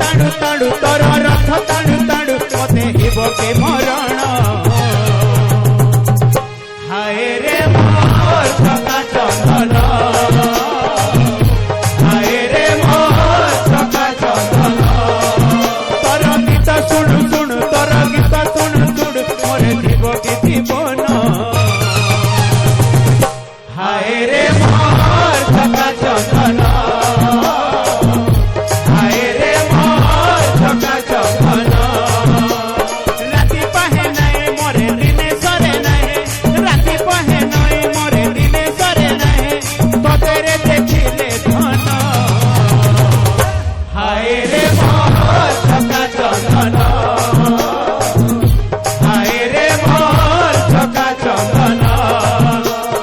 ताणु ताणु तोर रथ ताणु ताणु मते हिब के मरण हाय रे मोर चका चंदन हाय रे मोर चका चंदन तोर गीत सुनु सुनु तोर गीत सुनु सुनु मोरे जीव के जीवन हाय रे मोर चका चंदन हाय रे मोर चका चंदन राति पहे नहीं मोरे दिने सरे नहीं राति पहे नहीं मोरे दिने सरे नहीं तो तेरे देखिले धन हाय रे मोर चका चंदन हाय रे मोर चका चंदन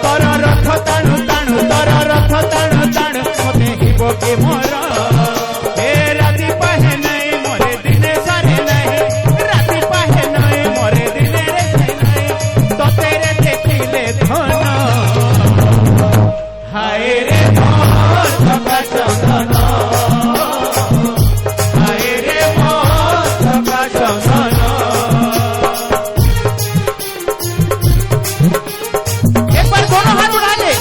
तोर रथ ताणु ताणु तोर रथ ताणु ताणु मते हिब के मोर हे राति पहे नहीं मोरे दिने सरे नहीं राति पहे नहीं मोरे दिने रे नहीं तो तेरे देखिले धन हाय रे मोर चका चंदन हाय रे मोर चका चंदन एक बार दोनों हाथ उठा ले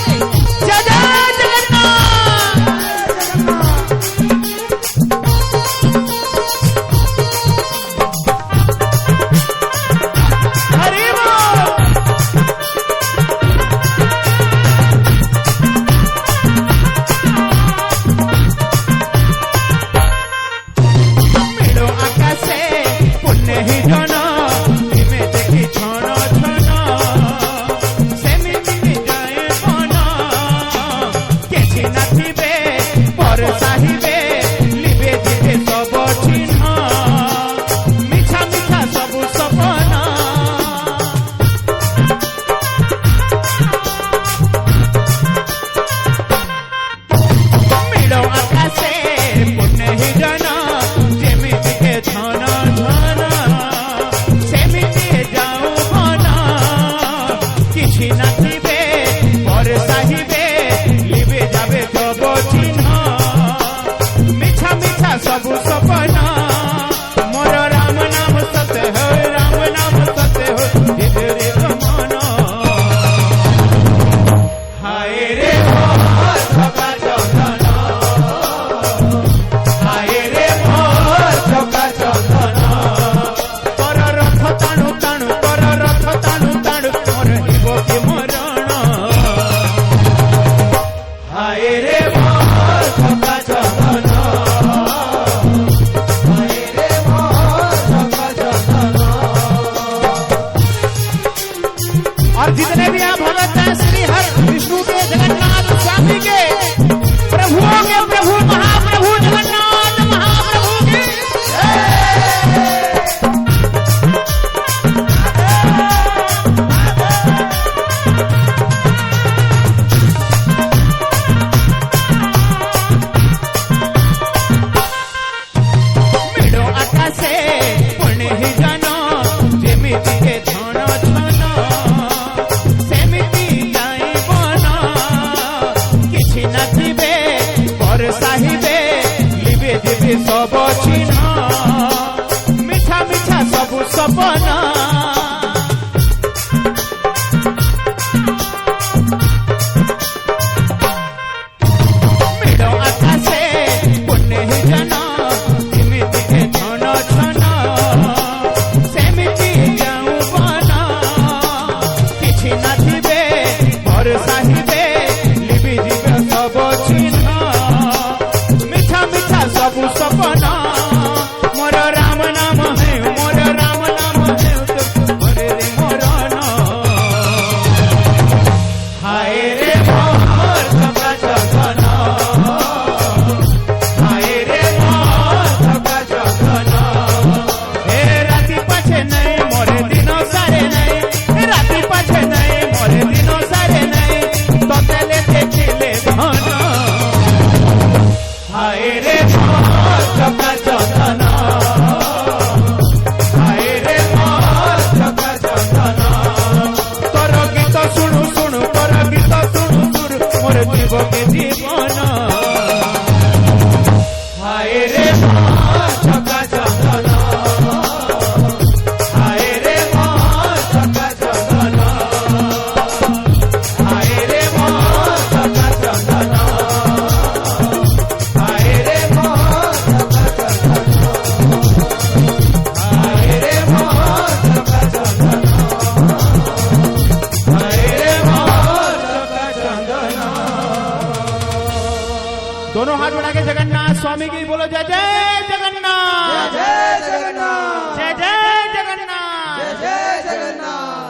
जय जय जगन्नाथ हरि बोल मिलो आकाशे पुण्य ही जन तिमे देखी छन छन सेमिति जाए मन केछि नथिबे पर साहिबे लिबे जिबे सब चिन्ह मिछा मिछा सब सपना मिलो आकाशे पुण्य ही जन जेमिति के धन धन सेमिति जाऊ मन किछि नथिबे पर साहिबे लिबे जाबे सब चिन्ह मिछा मिछा सब सपना मोर राम नाम सत्य हो राम नाम सत्य हो जिधरे मन हाय रे मोर चका चंदन हाय रे मोर चका चंदन तोर रथ ताणु ताणु तोर रथ ताणु ताणु मोर हिब के मरण हाय रे मोर चका चंदन हाय रे मोर चका चंदन और जितने भी आप भगत हैं श्री हर विष्णु के जगन्नाथ स्वामी के प्रभुओं के प्रभु महाप्रभु जगन्नाथ महाप्रभु के मिलो आकाशे पुण्य ही जन जेमिति के धन छन सेमिति जाई बन किछि नथिबे पर साहिबे लिबे जिबे सब चिन्ह मिठा मिठा सब सपना मिलो आकाशे पुण्य ही जन जेमिति के धन छन सेमिति जाऊ बन किछि नथिबे पर साहिबे लिबि जिबे सब चिन्ह मिठा मिठा सब सपना मोर राम नाम है मोर राम नाम है जगन्नाथ